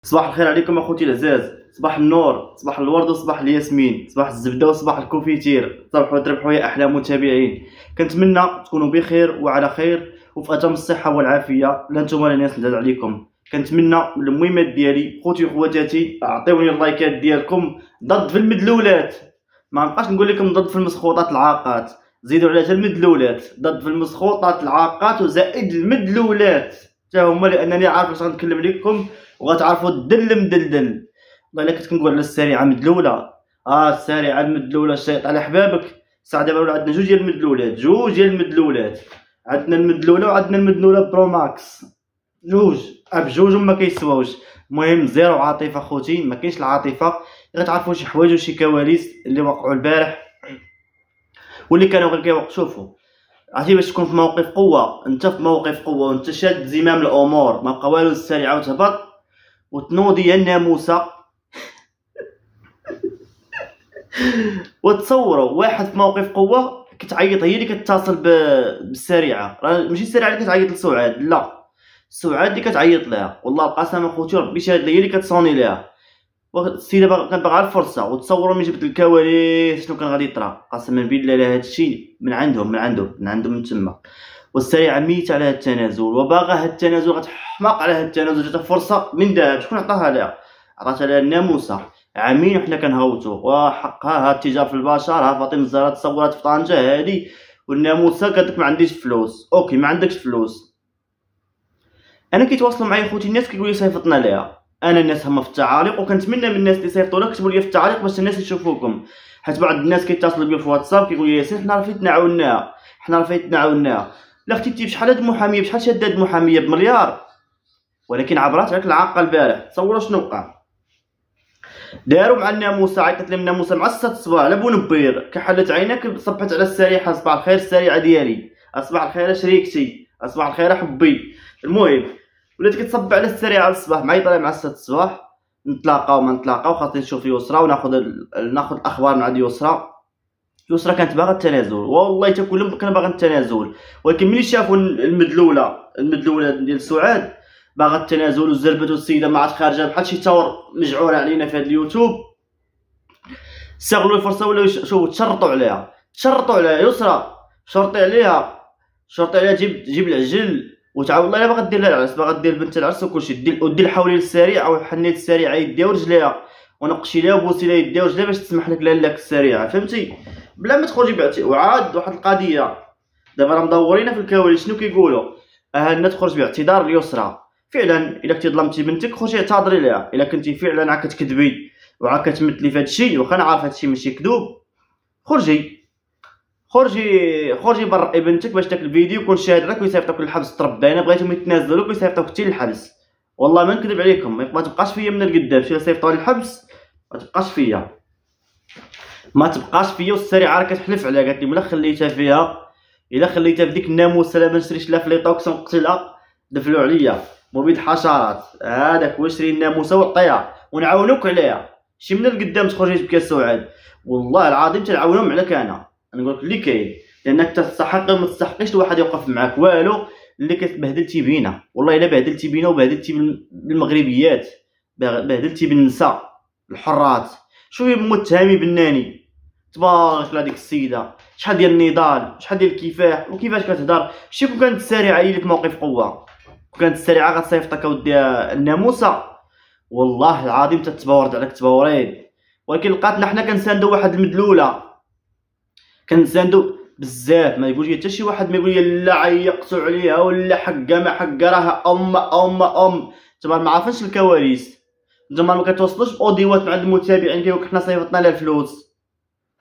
صباح الخير عليكم اخوتي العزاز، صباح النور، صباح الورد وصباح الياسمين، صباح الزبده وصباح الكوفيتير. صبحوا وتربحوا يا احلى متابعين. كنتمنى تكونوا بخير وعلى خير وفي اتم الصحه والعافيه. لا نتوما لا ناس ندعي عليكم. كنتمنى من المهمات ديالي خوتي وخواتاتي اعطيوني اللايكات ديالكم ضد في المدلولات. ما نبقاش نقول لكم ضد في المسخوطات العاقات، زيدوا على المدلولات، ضد في المسخوطات العاقات وزائد المدلولات حتى هما، لانني عارف واش غنتكلم لكم وغتعرفوا الدل مدلدل. والله الا كنت كنقول على السريعه مدلوله، السريعه المدلوله الشيط على حبابك. ساعه دابا ولا عندنا جوج ديال المدلولات، جوج ديال المدلولات. عندنا المدلوله وعندنا المدلوله برو ماكس، جوج بجوج وما كيسواوش. المهم زيرو عاطفه خوتي، ما كاينش العاطفه. غتعرفوا شي حوايج وشي كواليس اللي وقعوا البارح واللي كانوا غير كيوقعوا. شوفوا عرفتي باش تكون في موقف قوه، انت في موقف قوه وانت شاد زمام الامور، ما بقى والو السريعه وتهبط وتنوضي يا الناموسه. وتصوروا واحد في موقف قوه كتعيط، هي اللي كتصل بالسريعه، راه ماشي السريعه اللي كتعيط لسعاد، لا سعاد اللي كتعيط لها. والله القسم اخوتي ربي شاهد ليا، هي اللي كتصوني لها. السيده كانت باغا الفرصه. وتصوروا ملي جبت الكواليس شنو كان غادي يطرا. قسما بالله لا هادشي من عندهم من تما. والسريعه ميته على هاد التنازل وباغا هاد التنازل، غتحماق على هاد التنازل. جاتها فرصه من ذهب، شكون عطاها لها؟ عطاتها لها الناموسه. عامين وحنا كنهوتو وحقها. هاد التجار في البشر، ها فاطمه الزهراء تصورات في طنجه هادي، والناموسه قالت لك ما عنديش فلوس. اوكي ما عندكش فلوس. انا كيتواصلوا معايا خوتي الناس كيقولوا لي صيفطنا ليها. انا الناس هما في التعاليق، وكنتمنى من الناس اللي صيفطوا لك كتبوا لي في التعاليق باش الناس يشوفوكم. حيت بعض الناس كيتصلوا بيا في واتساب كيقولوا لي ياسين حنا راه فايتنا عاوناها. لا اختي انت بشحال هاد المحاميه، بشحال شاد هاد المحاميه بمليار، ولكن عبرات عليك العاقه البارح. تصوروا شنو وقع. داروا مع الناموسه، عيطت لهم الناموسه مع 6 الصباح على بونبير، كحلت عينك صبحت على السريحه. صباح الخير السريعه ديالي، صباح الخير شريكتي، صباح الخير حبي. المهم ولات كتصب على السريعه على الصباح، معيطه لها مع 6 الصباح. نتلاقاو ما نتلاقاو، خاصني نشوف يسرا وناخذ الاخبار من عند يسرا. يسرا كانت باغا التنازل، والله حتى كلهم كانوا باغا التنازل، ولكن ملي شافوا المدلوله ديال سعاد باغا التنازل وزربتو السيده ما عاد خارجه بحال شي تور مجعوره علينا في هذا اليوتيوب، استغلوا الفرصه ولاو شوفوا تشرطوا عليها يسرا. شرطي عليها جيب العجل وتعاود. والله الا باغا دير لها العرس، باغا دير بنت العرس وكلشي. ودير حولي للسريعه وحنيت السريعه يديها ورجليها ونقشي لها وبوسي لها يديها ورجليها باش تسمح لك لالاك السريعه، فهمتي؟ بلا ما تخرجي بعتي. وعاد واحد القضيه دابا راه مدورينا في الكواليس شنو كيقولوا. اهلنا تخرج باعتذار اليسرى. فعلا الا كنتي ظلمتي بنتك خرجي اعتذري لها. الا كنتي فعلا عا كتكذبي وعا كتمثلي في هادشي، واخا انا عارف هادشي ماشي كذوب، خرجي برئي بنتك باش داك الفيديو يكون شاهد لك ويصيفطوك للحبس. تربى انا بغيتهم يتنازلوا لك ويصيفطوك حتى للحبس. والله ما نكذب عليكم، ما تبقاش فيا من القدام. شي صيفطوا للحبس ما تبقاش فيا. والسريعه راه كتحلف عليها، قالت لي الا خليتها في ديك الناموسه لا ما نشريش لا فليطوكس ونقتلها. دفلوا عليا مبيد حشرات هذاك، وشري الناموسه وعطيها ونعاونوك عليها. شي من القدام تخرجي تبكي سعاد. والله العظيم تنعاونهم عليك. انا نقول لك اللي كاين، لانك تستحق وما تستحقيش الواحد يوقف معاك والو. اللي كتبهدلتي بينا، والله الا بهدلتي بينا وبهدلتي بالمغربيات، بهدلتي بالنساء الحرات. شوفي متهمي بالناني تبارك الله ديك السيده، شحال ديال النضال، شحال ديال الكفاح وكيفاش كتهضر. شتي كون كانت السريعه هي لك موقف قوه، كون كانت السريعه غتصيفطك اودي الناموسه، والله العظيم تتباورد عليك تباوريد. ولكن لقاتنا حنا كنساندو واحد المدلوله، كنساندو بزاف. ما يقولش حتى شي واحد ما يقول لي لا عيقتو عليها ولا حقه ما حقه، راه نتوما ما عارفينش الكواليس. نتوما ما كتوصلوش باوديوات مع المتابعين كيقولك حنا صيفطنا لها الفلوس،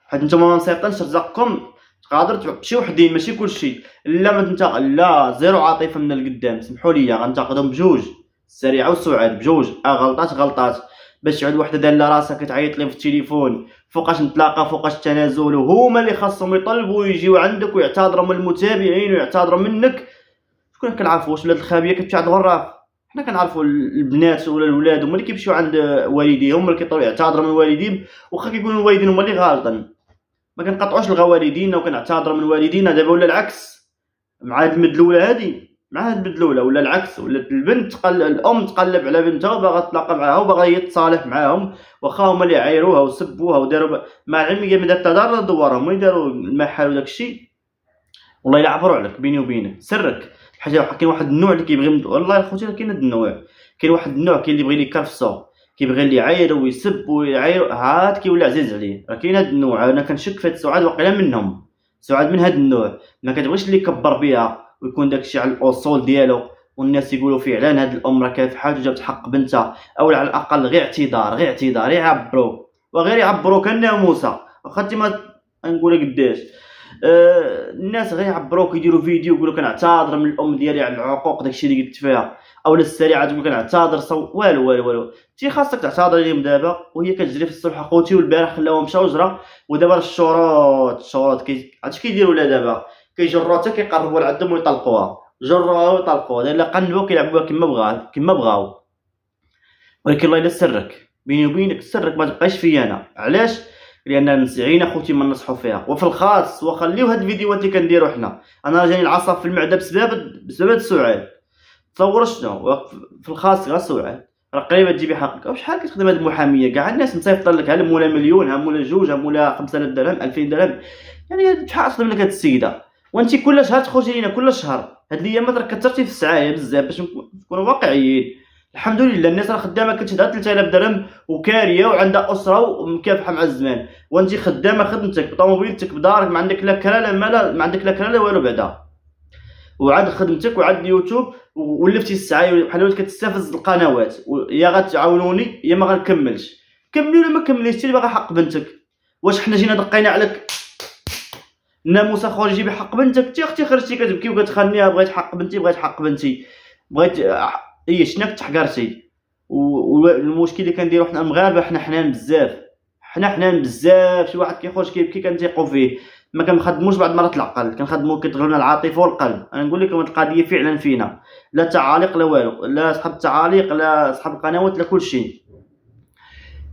حيت نتوما ما مصيفطينش رزقكم. تقادر تعق شي وحدين ماشي كلشي. لا ما تنتقل، لا زيرو عاطفه من القدام. سمحوا لي غنتقدهم بجوج، السريعه وسعاد بجوج. غلطات باش تعود وحده داله راسها كتعيط لي في التليفون فوقاش نتلاقى فوقاش التنازل، وهما اللي خاصهم يطلبوا ويجيو عندك ويعتذروا من المتابعين ويعتذروا منك. شكون كنعرفوا؟ واش ولاد الخابيه كتمشي عند الغراف؟ حنا كنعرفوا البنات ولا الولاد هما اللي كيمشيو عند والديهم، هما اللي كيطلبوا يعتذروا من والديهم، واخا كيكونوا الوالدين هما اللي غالطين. ما كنقطعوش الغوالدين وكنعتذروا من والدينا. دابا ولا العكس مع هاد المدلوله هادي، مع هاد البدلوله، ولا العكس، ولا البنت الام تقلب على بنتها وباغا تلاقى معاها وباغا يتصالح معاهم، واخا هما اللي عايروها وسبوها وداروا مع العلم من التضارب دوارهم وين داروا المحل وداك الشيء، والله الا عبروا عليك بيني وبينك سرك. بحال كاين واحد النوع اللي كيبغي، والله الخوتي كاين هاد النوع، كاين واحد النوع كاين اللي يبغي لي كرفسو، كيبغي اللي يعاير ويسب ويعاير، عاد كيولي عزيز عليه. راه كاين هاد النوع، انا كنشك في هاد سعاد واقيلا منهم، سعاد من هاد النوع، ما كتبغيش اللي يكبر بها ويكون داكشي على الاصول ديالو، والناس يقولوا فعلا هاد الام راه كافحات وجابت حق بنتها، او على الاقل غير اعتذار يعبروك، وغير يعبروك الناموسه، واخا انت ما نقولها قداش الناس غير يعبروك يديروا فيديو يقولوا كنعتذر من الام ديالي على العقوق داكشي اللي قلت فيها، او للسريعه تقول كنعتذر والو انت خاصك تعتذر ليهم دابا، وهي كتجري في الصبح اخوتي، والبارح خلاوهم مشاو جرا، ودابا الشروط عرفتي كيديروا لا دابا كيجروا حتى كيقربوا لعندهم ويطلقوها، جروها ويطلقوها، الا قنبوا كيلعبوها كما بغاو. ولكن الله الا سرك بيني وبينك، سرك ما تبقاش فيا انا. علاش؟ لان نسعين اخوتي ما نصحوا فيها، وفي الخاص وخليو هاد الفيديوهات اللي كنديرو حنا، انا جاني العصب في المعده بسبب سعاد. تصور شنو في الخاص غير سعاد، راه قريبه تجيبي حقك. وشحال كتخدم هاد المحاميه كاع الناس مصيفط لك، ها مولا مليون، ها مولا جوج، ها مولا 5000 درهم 2000 درهم، يعني شحال تخدم لك هاد السيده؟ وانت كل شهر تخرجي لينا كل شهر. هاد الايامات راه كثرتي في السعايه بزاف باش نكونوا واقعيين. الحمد لله الناس راه خدامه كتشد 3000 درهم وكاريه وعندها اسره ومكافحه مع الزمان، وانت خدامه خدمتك بطوموبيلتك بدارك، ما عندك لا كراله ما عندك لا كراله والو بعدا، وعاد خدمتك وعاد اليوتيوب، ولفتي السعايه بحال ولات كتستافز القنوات، يا غتعاونوني يا ما غنكملش. كملي ولا ما كمليش، انت اللي باغي حق بنتك. واش حنا جينا دقينا عليك الناموس اخويا جيبي حق بنتك؟ انت اختي خرجتي كتبكي وكتخنيها بغيت حق بنتي بغيت اي شناك تحقرتي. والمشكل اللي كنديرو حنا المغاربه، حنا حنان بزاف، شي واحد كيخرج كيبكي كنثيقوا فيه، ما كنخدموش بعض المرات العقل، كنخدمو كتغلبنا العاطفه والقلب. انا نقول لكم القضيه فعلا فينا، لا تعاليق لا والو، لا صحاب التعاليق لا صحاب القنوات لا كلشي.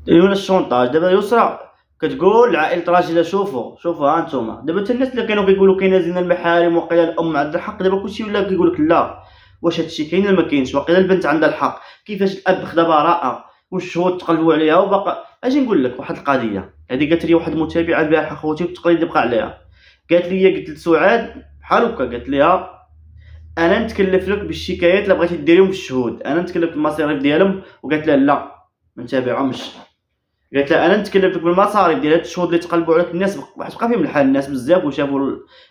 ولا الشونطاج دابا يسرى كتقول لعائله راجله شوفوا ها انتم، دابا حتى الناس اللي كانوا كيقولوا كاينه زين المحارم وقيلا الام عندها الحق، دابا كلشي ولا كيقول لك لا، واش هادشي كاين ولا ما كاينش؟ وقيلا البنت عندها الحق، كيفاش الاب خدا براءه والشهود تقلبوا عليها وباقا. اجي نقول لك واحد القضيه، هذه قالت لي واحد المتابعه البارحه خوتي والتقليد بقى عليها، قالت لسعاد بحال هكا، قالت ليها انا نتكلف لك بالشكايات اللي بغيتي ديريهم في الشهود، انا نتكلف بالمصاريف ديالهم. وقالت لها لا ما نتابعهمش، قالت لها انا نتكلف لك بالمصاريف ديال هاد الشهود اللي تقلبوا عليك الناس، بقى فيهم الحال الناس بزاف وشافوا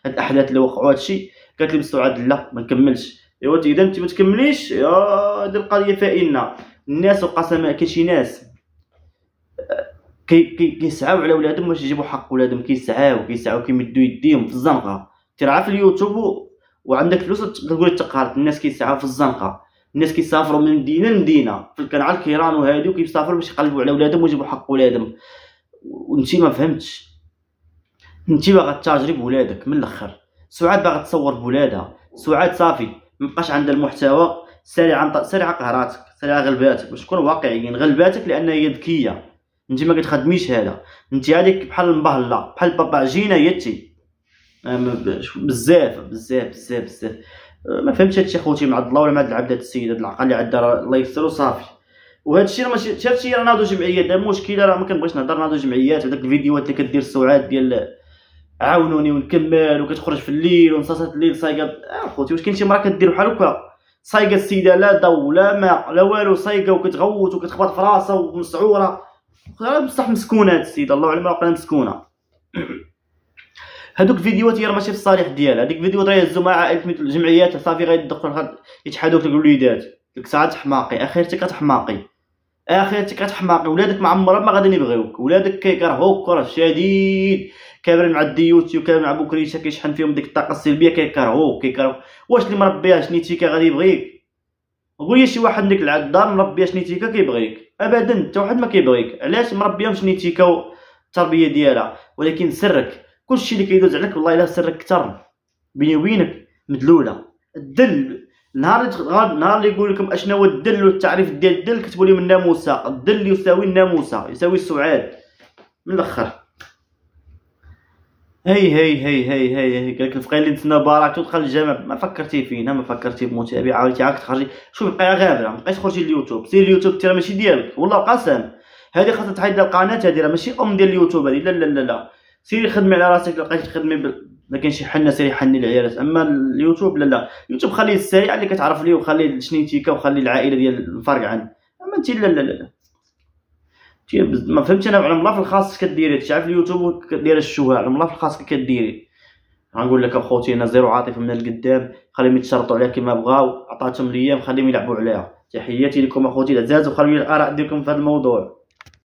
هاد الاحداث اللي وقعوا هادشي. قالت لي بسعاد لا ما نكملش. ايوا اذا انت ما تكمليش يا هاد القضيه فإن الناس وقسما كاين شي ناس كيسعاو على ولادهم باش يجيبوا حق ولادهم، كيسعاو كيمدوا يديهم في الزنقه. ترعى في اليوتيوب وعندك فلوس تقول تقارب، الناس كيسعاو في الزنقه، الناس كيسافروا من مدينه لمدينه في الكنعه الكيران وهادي، وكيسافروا باش يقلبوا على ولادهم ويجيبوا حق ولادهم. وانتي ما فهمتش، انتي باغا تاجري بولادك من الاخر. سعاد باغا تصور بولادها، سعاد صافي مابقاش عندها المحتوى، سارعه قهراتك، سارعه غلباتك، باش نكونوا واقعيين، غلباتك لان هي ذكيه، انت ما كتخدميش هذا، انت هذيك بحال المبهله بحال الباباجينا يتي بزاف بزاف بزاف بزاف. ما فهمتش هادشي خوتي مع الله ولا مع العبد، هاد السيد هاد العقل اللي عندها الله يسر وصافي. وهذا الشيء راه ماشي شفتي، راه ناضوا جمعيات، هذا مشكله، راه ما كنبغيش نهضر، ناضوا جمعيات وداك الفيديوهات اللي كدير سعاد ديال عاونوني ونكمل وكتخرج في الليل ونصاصات الليل صايقه. خوتي واش كاين شي مرا كدير بحال هكا صايقه السيده لا ضو لا ماء لا والو، صايقه وكتغوت وكتخبط في راسها ومسعوره، بصح مسكونه هاد السيده الله اعلم واقيلا مسكونه. هادوك الفيديوهات هي راه ماشي في الصالح ديالها، هذيك الفيديوهات راه يهزو مع عائله الجمعيات صافي غيدخلوا يتحادوك الوليدات. ديك الساعه تحماقي، اخرتك كتحماقي، ولادك ما عمرهم ما غادي يبغيوك، ولادك كيكرهوك كره شديد، كابرين مع الديوتي وكابرين مع بوكريشه كيشحن فيهم ديك الطاقه السلبيه، كيكرهوك. واش اللي مربيها شنيتيكا غادي يبغيك؟ قول لي شي واحد ديك الدار مربيه شنيتيكا كيبغيك؟ ابدا، حتى واحد ما كيبغيك. علاش؟ مربيه شنيتيكا والتربيه ديالها. ولكن سرك كلشي اللي كيدوز عليك والله الا سرك كثر بيني وبينك مدلوله. الدل نهار اللي يقول لكم اشنو هو الدل والتعريف ديال الدل، كتبوا لي من الناموسه. الدل يساوي الناموسه، يساوي السعاد من الاخر. هي قالك الفقيه اللي نتسنى باراك تدخل الجامع، ما فكرتي فينا، ما فكرتي بمتابعه، وليتي عاك تخرجي. شوف بقى غابره، ما بقاش تخرجي اليوتيوب، سير اليوتيب ترى ماشي ديالك والله قسم. هذه خاصها تحيد القناه، هذه راه ماشي ديال اليوتيوب هذه، لا لا لا لا. سيري خدمي على راسك، لقيتي تخدمي ما كاين شي حنه سيري حني العيالات، اما اليوتيوب لا لا. اليوتيوب خليه السريع اللي كتعرف ليه، وخليه الشنيتيكا، وخلي العائله ديال الفرقعن. اما انت لا لا لا. ما فهمتش انا، على الله في الخاص كديري، تعرف اليوتيوب كدير الشهره، على الله في الخاص كديري. غنقول لك اخوتي انا زيرو عاطفه من القدام، خليهم يتشرطوا عليها كما بغاو، عطاتهم الايام خليهم يلعبوا عليها. تحياتي لكم اخوتي العزاز، وخليو الاراء ديالكم في هذا الموضوع.